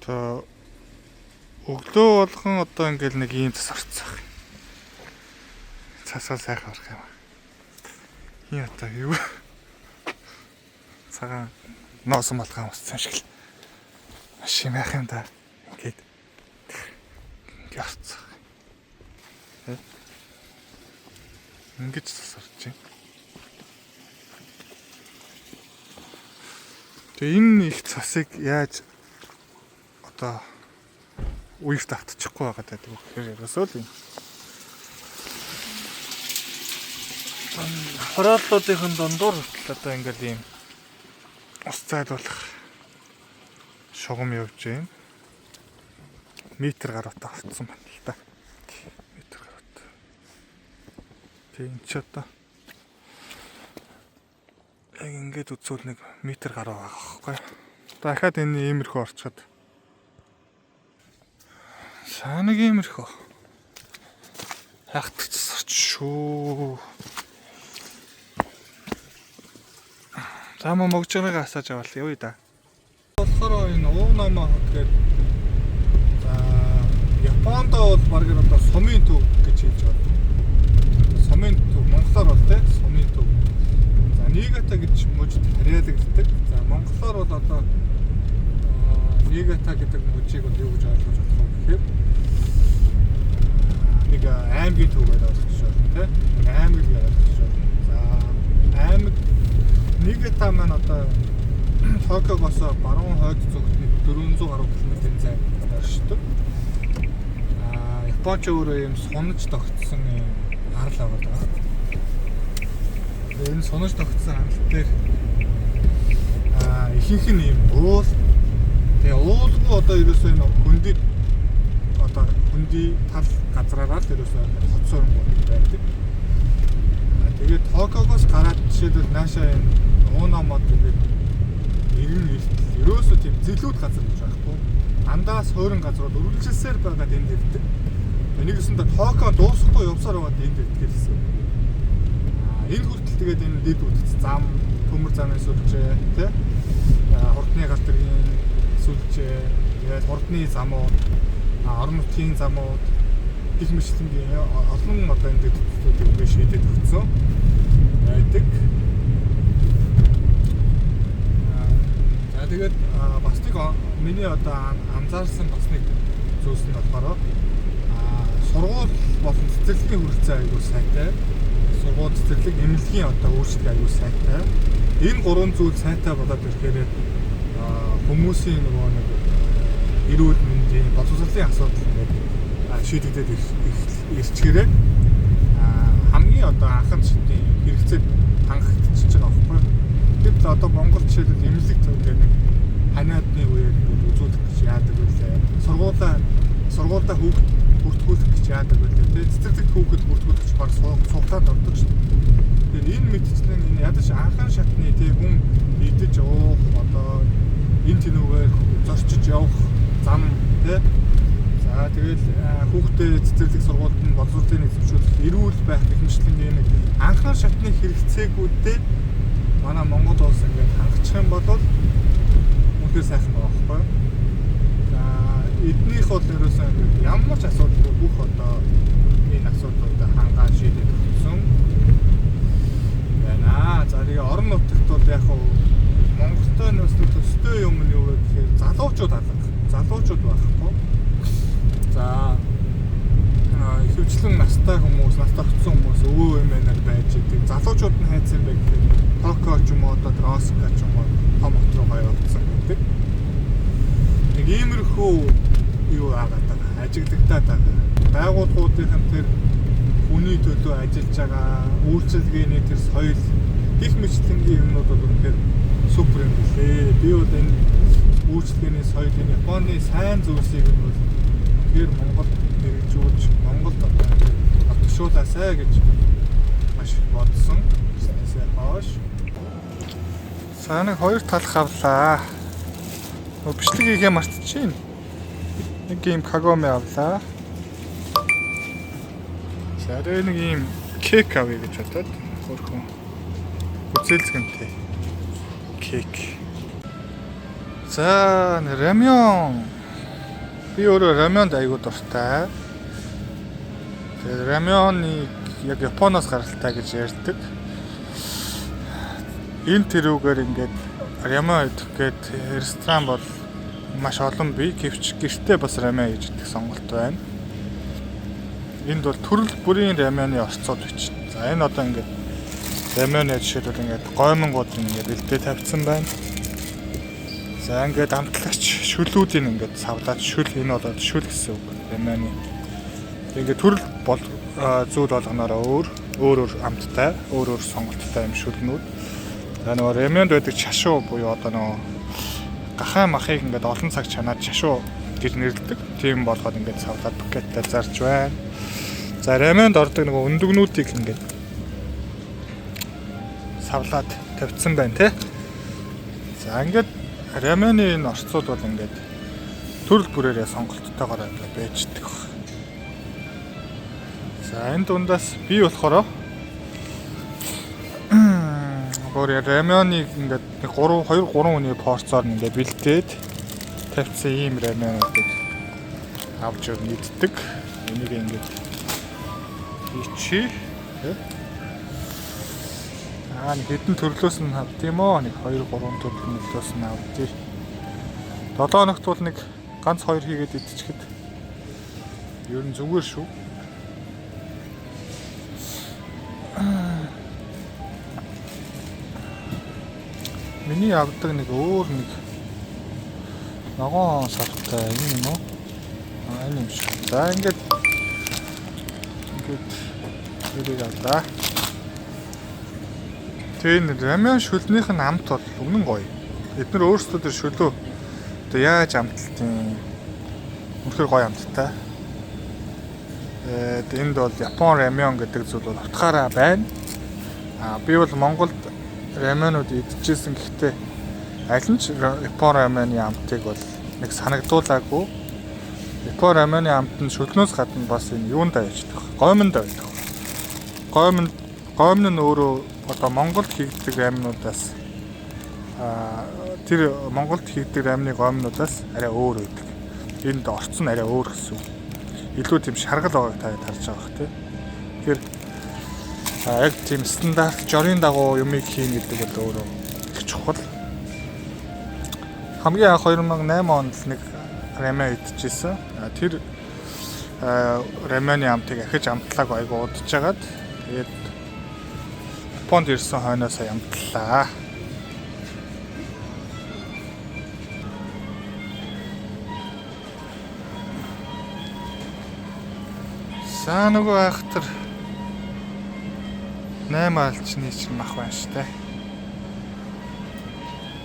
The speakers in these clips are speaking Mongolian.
Одоо өглөө болгон одоо ингээл нэг ийм цас орцсон. Цасаа сайхан орох юм. Ийм одоо юу? Цагаан ноос малгай уссан шиг л. Шимэх юм да. Ингээд орцсон. Ингээд цас орж байна. Тэгээ энэ их цасыг яаж одоо үеийг татчихгүй байгаа гэдэг үг хэрэг ерөөсөө л юм. Аппаратлуудын дундуур хүртэл одоо ингээл ийм ус зайлуулах шугам явж байна. Метр гаруйтай орцсон байна л да. Метр гаруйтай. Тэгээ энэ ч одоо яг ингээд үзвэл нэг метр гаруй байгаа байхгүй. Дахиад энэ иймэрхүү орчход нэг иймэрхүү хаагтцсарч шүү. Замаа могжоогоо асааж авал явъя да. Болохоор энэ уунамаа тэгээд Японд бол баг одоо сумын төв гэж хэлж байна. Сумын төв монголоор бол тэ сумын төв. За Нигата гэж мужид харьяалагддаг. За монголоор бол одоо Нигата гэдэг мужийг бол юу гэж ойлгож болох вэ гэхээр нэг аймгийн төв гэж ойлгож байна тэ. Нэг аймаг гэж ойлгож байна. За аймаг Нигата маань одоо Токиогоос баруун хойд зүгт 400 гаруй км-ийн зай оршдог. Японч өөрөө юм сунаж тогтсон юм арал байгаа. Энэ сунаж тогтсон арал дээр ихэнх нь юм уул. Тэгээ уулгүй одоо ерөөсөө энэ хөндөй тал газраараа л ерөөсөө хоцсоорон байдаг. Тэгээд Токиогоос гараад жишээлбэл наашаа энэ уунамод тэгээд ерөөсөө тийм зэлүүд газар гэж байхгүй. Андаас хойрон газрууд үргэлжилсээр байгаад энд ирдэг. Нэгсэндээ Токио дуусахгүй явсаар байгаад энд ирдэг гэсэн. Энэ хүртэл тэгээд энэ дэд үтц зам, төмөр замын сүлжээ, тэ? Хурдны галтрын сүлжээ, тэгээд хурдны замууд, орон нутгийн замууд гэх мэтлэнгийн олон одоо энэ дэд үтцүүдийг ингээд шийдээд өгсөн байдаг. Тэгээд бас нэг миний одоо анзаарсан бас нэг зүйлс нь болохоор сургууль болон цэцэрлэгийн хүрэлцээ аягүй сайтай. Сургууль цэцэрлэг эмнэлгийн одоо үйлчлэг аягүй сайтай. Энэ гурван зүйл сайтай болоод ирэхээр хүмүүсийн нөгөө нэг эрүүл мэндийн боловсролын асуудал ингээд шийдэгдээд ирчихээрээ хамгийн одоо анхан шатны хэрэгцээд хангагдчихж байгаа байхгүй. Тэгэхдээ одоо Монгол жишээлбэл эмнэлэг төвдөө нэг ханиадны үеэр үзүүлэх гэж яадаг байлээ. Сургуультай хүүхд бүртгүүлэх гэж яадаг байлээ. Тэгээд цэцэрлэгт хүүхэд бүртгүүлэх гэж баг суугаад ордог шүү дээ. Тэгээд энэ мэдчлэн энэ ядаж анхан шатны тэг хүн идэж уух одоо энэ тэнүүгээр зорчиж явах зам тий. За тэгэл хүүхдээ цэцэрлэг сургуульд нь боловсролын эзэмшүүлэх эрүүл байх гэх мэтлэн нэг анхан шатны хэрэгцээгүүдэд манай Монгол улс ингээд хангах юм бол үнэхээр сайхан байгаа байхгүй. За эднийх бол ерөөсөө ямар ч асуудалгүй бүх одоо энэ асуудлуудаа хангаад шийдэж өгсөн байна. За тэгээ орон нутагт бол яг Монголтой нөхцөл төстэй юм нь юу вэ гэхээр залуучууд байхгүй. За ихэвчлэн настай хүмүүс, настай хөтсөн хүмүүс өвөө эмээнээр байж идэг. Залуучууд нь хайцсан байх гэхээр Токио ч юм уу одоо Осака ч юм уу том хот руу явуулсан гэдэг. Нэг иймэрхүү юу агаад байгаа. Ажиглагдаад байгаа. Байгууллагуудын тэр хүний төлөө ажиллаж байгаа үйлчилгээний тэр соёл гих мэтлэнгийн юмнууд бол үнэхээр супер юм билээ. Би бол энэ үйлчилгээний соёлын Японы сайн зүйлсийг нь бол үнэхээр Монголд хэрэгжүүлж Монголд олдшуулаасай гэж маш бодсон. Бизнесээ хоош. Санаг хоёр талх авлаа. Бичлэг хийгээ мартчихээн. Нэг юм кагоме авлаа. За нэг юм кек авъя гэж бодоод хөрхөн үзэлцгэнтэй кек. За рамён Би өөрөө рамёнд аягүй дуртай. Тэгээд рамёны яг Японоос гаралтай гэж ярьдаг. Энэ тэрүүгээр ингээд рамён идэх гээд ресторан бол маш олон бий. Гэвч гэртээ бас рамён хийж идэх сонголт байна. Энд бол төрөл бүрийн рамёны орцууд бичнэ. За энэ одоо ингээд рамёны жишээлбэл ингээд гоймонгууд ингээд бэлдээ тавьсан байна. За ингээд амтлагч шүлүүдийн ингээд савлаад шүл энэ бол шүл гэсэн үг. Рамёны ингээд төрөл бол зүйл болгоноороо өөр амттай, өөр сонголттой юм шүлнүүд. За нөгөө рамёнд байдаг чашуу буюу одоо нөгөө гахаа махыг ингээд олон цаг чанаад чашуу гэж нэрлэдэг. Тийм болгоод ингээд савлаад пакеттай зарж байна. За рамёнд ордог нөгөө өндөгнүүдийг ингээд савлаад тавьсан байна те. За ингээд рамёны энэ орцууд бол ингээд төрөл бүрээрээ сонголттойгоор ингээд байждаг. За энэ дундаас би болохоор гоо рамёныг ингээд 2-3 хүний порцоор ингээд бэлдээд тавьсан ийм рамёнуудыг авч иддэг. Энийг ингээд ичи нэг хэдэн төрлөөс нь авд юм уу? Нэг 2-3 төрлөөс нь авдээ. 7 хоногт бол нэг ганц 2 хийгээд идчихэхэд ер нь зүгээр шүү. Миний авдаг нэг өөр нэг ногоон сартай энэ юм уу? Энэ юм шиг. За ингээд тэрийг авлаа. Тэгээ рамён шүлнийх нь амт бол өгнөн гоё. Эдгээр өөрсдөө тэр шүлөө одоо яаж амталтын үнэхээр гоё амттай. Энд бол Япон рамён гэдэг зүйл бол утгаараа байна. Би бол Монголд рамёнууд идчихсэн гэхдээ аль нь ч Япон рамёны амтыг бол нэг санагдуулаагүй. Япон рамёны амт нь шүлнөөс гадна бас энэ юунд байж байгаа. Гомонд байдаг. Гомон нь өөрөө одоо Монголд хийгддэг рамнуудаас тэр Монголд хийгддэг рамны гомнуудаас арай өөр байдаг. Энд орц нь арай өөр гэсэн үг. Илүү тийм шаргал байгааг та харж байгаа бох тий. Тэгэхээр яг тийм стандарт жорын дагуу юмыг хийн гэдэг бол өөрөө их чухал. Хамгийн анх 2008 онд нэг рамын идчихсэн. Тэр раманы амтыг ахиж амтлааг айгу удажгаад тэгээд Японд ирсэн хойноос амтлаа. За нөгөө айхтар 8 алчны чинь мах байна штэ.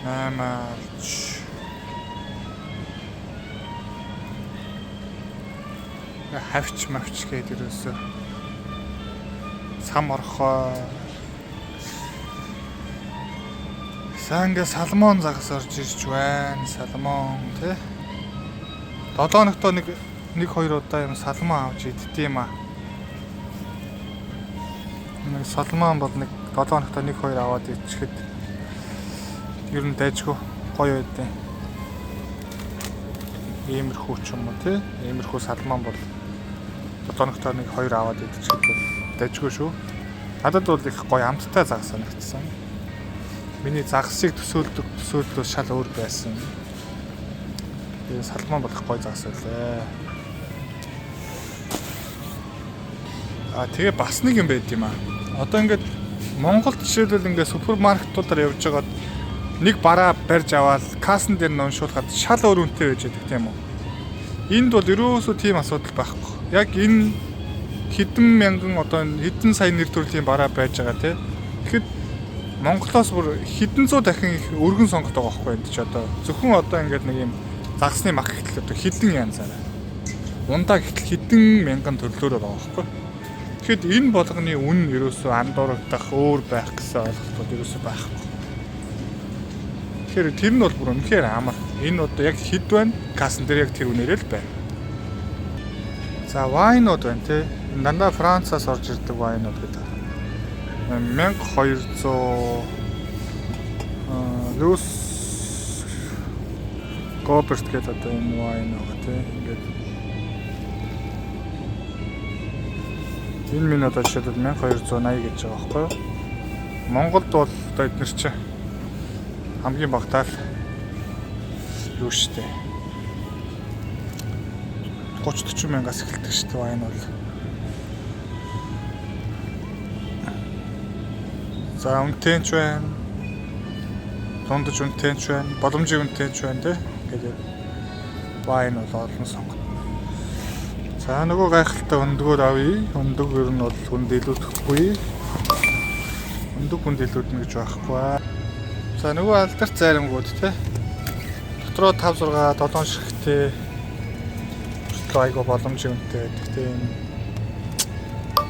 8 алч. Хавч мавч гэдэг ерөөсөө сам орхоо. Санга салмон загас орж ирж байна. Салмон тий. 7 хоногтоо нэг 2 удаа юм салмон авч идтiin юм аа. Нэг салмон бол нэг 7 хоногтоо 1-2 аваад идчихэд ер нь дайжгүй гоё байдیں۔ Иймэрхүү ч юм уу тий. Иймэрхүү салмон бол 7 хоногтоо 1-2 аваад идчихэд бол дайжгүй шүү. Надад бол их гоё амттай загас санагдсан. Миний загсыг төсөөлдөг шал өөр байсан. Тэгээ салмон болох гоё загас байлаа. Тэгээ бас нэг юм байд юм аа. Одоо ингээд Монголд жишээлбэл ингээд супермаркетуудаар явж байгаад нэг бараа барьж аваад кассан дээр нь уншуулгаад шал өөр үнэтэй байж байдаг тийм үү. Энд бол ерөөсөө тийм асуудал байхгүй. Яг энэ хэдэн мянган одоо хэдэн сая нэр төрлийн бараа байж байгаа тийм. Тэгэхэд Монголоос бүр хэдэн зуун дахин их өргөн сонгодог байгаа байхгүй энэ ч одоо зөвхөн одоо ингээд нэг юм загсны мах гэхэл одоо хэдэн янзаараа. Ундаа гэхэл хэдэн мянган төрлөөр байгаа байхгүй. Тэгэхэд энэ болгоны үн ерөөсөө андуурагдах өөр байх гэсэн ойлголтууд ерөөсөө байхгүй. Тэгэхээр тэр нь бол бүр үнэхээр амар. Энэ одоо яг хэд байна? Кассан дээр яг тэр үнээрээ л байна. За вайнууд байна тий. Энэ дандаа Францаас орж ирдэг вайнууд гэдэг. 1200 Лус Гоберт гэдэг одоо энэ wine байгаа тийм. Ингээд энэ минь одоо жишээлбэл 1280 гэж байгаа байхгүй юу? Монголд бол одоо эдгээр чинь хамгийн багтаа л юу штэ 30-40 мянгаас эхэлдэг штэ wine бол. За үнэтэйч байна. Дундаж үнэтэйч байна. Боломжийн үнэтэйч байна те. Тэгээд wine бол олон сонгоно. За нөгөө гайхалтай өндгөр авъя. Өндөг ер нь бол хүнд илүүдэхгүй. Өндөг хүнд илүүднэ гэж байхгүй. За нөгөө алдарт заримгууд те. Дотроо 5 6 7 ширхтээ хүртэл айгаа боломжийн үнэтэй байдаг те.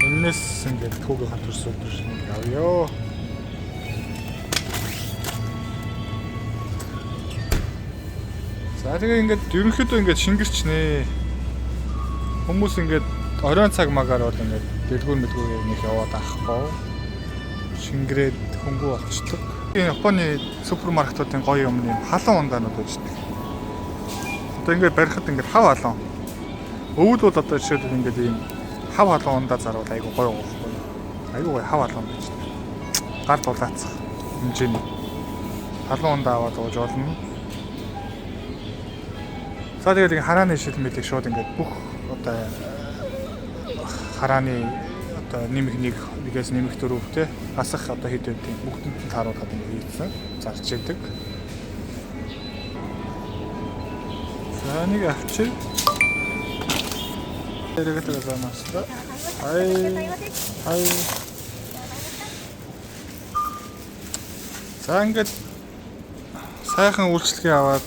Энэс ингээд түүгийн хатурс өдрөшнийг авъё. За тэгээ ингээд ерөнхийдөө ингээд шингэрч нэ. Хүмүүс ингээд оройн цаг магаар бол ингээд дэлгүүр мэдгүүр нэг яваад авахгүй. Шингэрээд хөнгөө болчдөг. Энэ Японы супермаркетуудын гоё юм юм халуун ундаанууд байдаг. Одоо ингээд барихад ингээд хав халуун. Өвөл бол одоо жишээлбэл ингээд ийм хав халуун ундаа зарвал айгу гоё байхгүй. Айгу гоё хав халуун байж байна. Гар дулаацах хэмжээний халуун ундаа аваад ууж болно. За тэгээд харааны шилмэлийг шууд ингээд бүх одоо харааны одоо нэмэх нэгээс нэмэх дөрөвтэй асах одоо хэд байдгийг бүгдэнд нь харуулад ингээд хийсэн зарж яадаг. За нэг авчи. Эргэдэг замаастай. Хай. За ингээд сайхан үйлчлэгээ аваад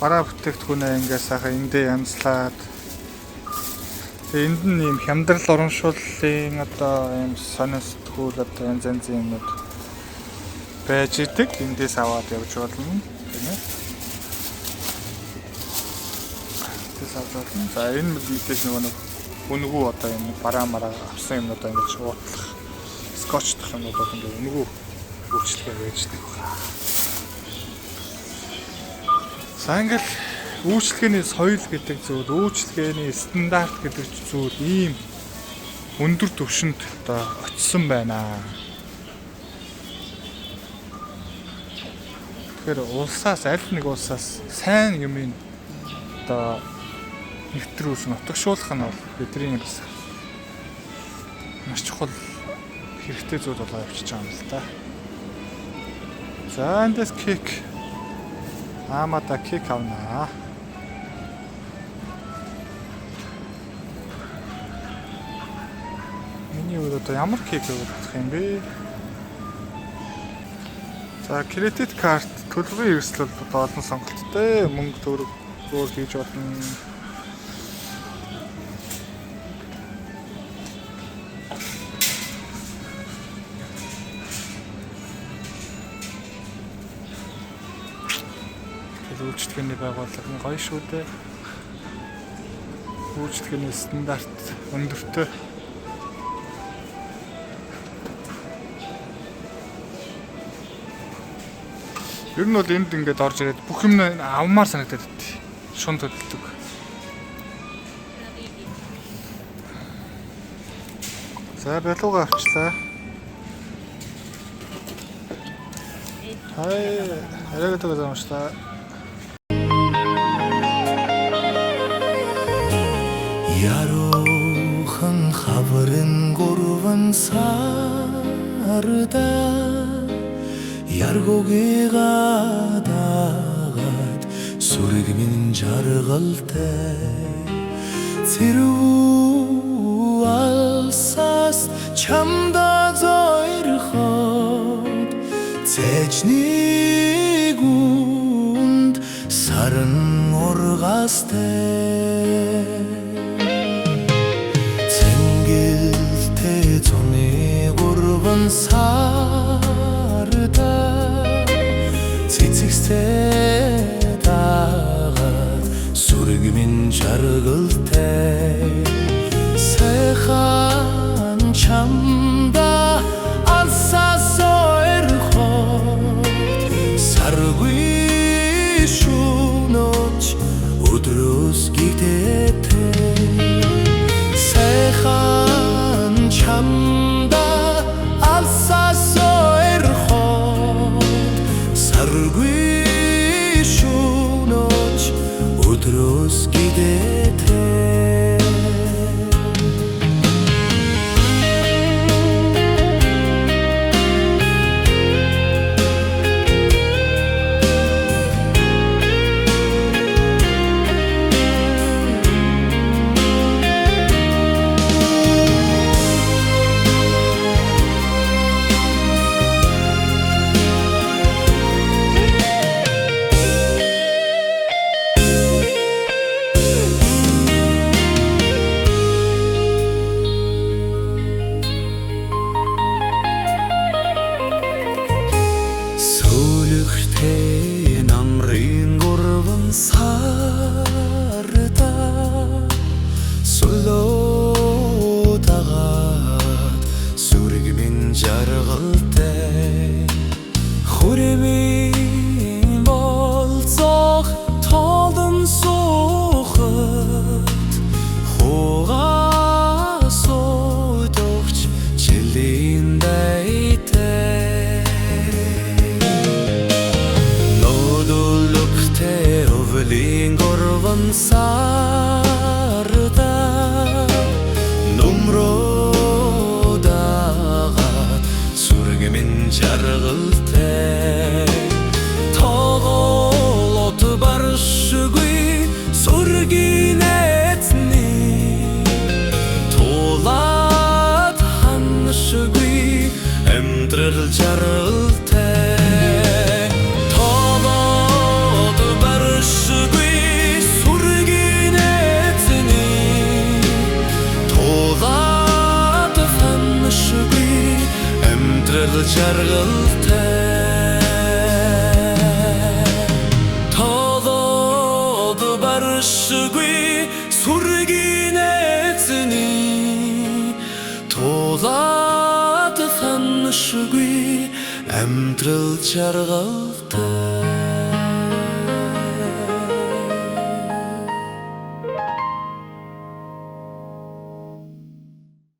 бараа бүтээгдэхүүнээ ингээд сайхан эндээ янзлаад тэгээ энд нь ийм хямдрал урамшууллын одоо ийм сонирсдгүүл одоо янз янзын юмуд байж идэг эндээс аваад явж болно тийм ээ. Эндээс аваад болно. За энэ мэдээж нөгөө үнгүү одоо энэ бараа мараа авсан юмнуудаа ингээд шуутлах скотчдох юмнууд бол ингээд үнгүү үйлчлэгээ байж идэг. За ингээл үйлчлэгээний соёл гэдэг зүйл, үйлчлэгээний стандарт гэдэг зүйл ийм өндөр түвшинд одоо очисон байна. Тэгэхээр улсаас аль нэг улсаас сайн юмыг одоо нэвтрүүлж нутагшуулах нь бол бидний бас маш чухал хэрэгтэй зүйл болоо явчихж байгаа юм л да. За эндээс кек Амата кек авнаа. Миний өөрөөр ямар кек өгөх юм бэ? За кредит карт төлбөрийн эрсдэл олон сонголттой мөнгө төгрөг өөр хийж болно. Үйлчлэгээний байгууллага нь гоё шүү дээ. Үйлчлэгээний стандарт өндөртэй. Ер нь бол энд ингээд орж ирээд бүх юм авмаар санагдаад байт. Шун төлдөг. За балууга авчлаа. Хай, арайгадаг замшлаа. Яруухан хаврын гурван сарда яргуугаа дагаад сүрэг минь жаргалтай цэрүү алсаас чамда зойрхоод цэжний гүнд сарн ургастай сарда цэцэгстэй дагаад сүрэг минь жаргалтай сайхан чамда алсаас ойрхоод саргүй шүү өдрөөс гитээтэй сайхан чамда алсаас ойрхоод саргүй шунож өдрөөс гитээтэй Сөөлөгтэй намрын гурван сарда солоо дагаад сүрэг минь жаргалтай хүрэмийн болцох тоолон суухад хугаа сойдогч жилийн дайтай өвлийн горван сарда нумроо дагаад сүрэг минь жаргалтай тоглоод баршгүй сүргийн эзний тулаад ханшгүй амьдрал жаргалтай жаргалтай тоглоод баршгүй сүргийн эзний тулаад ханшгүй амьдрал жаргалтай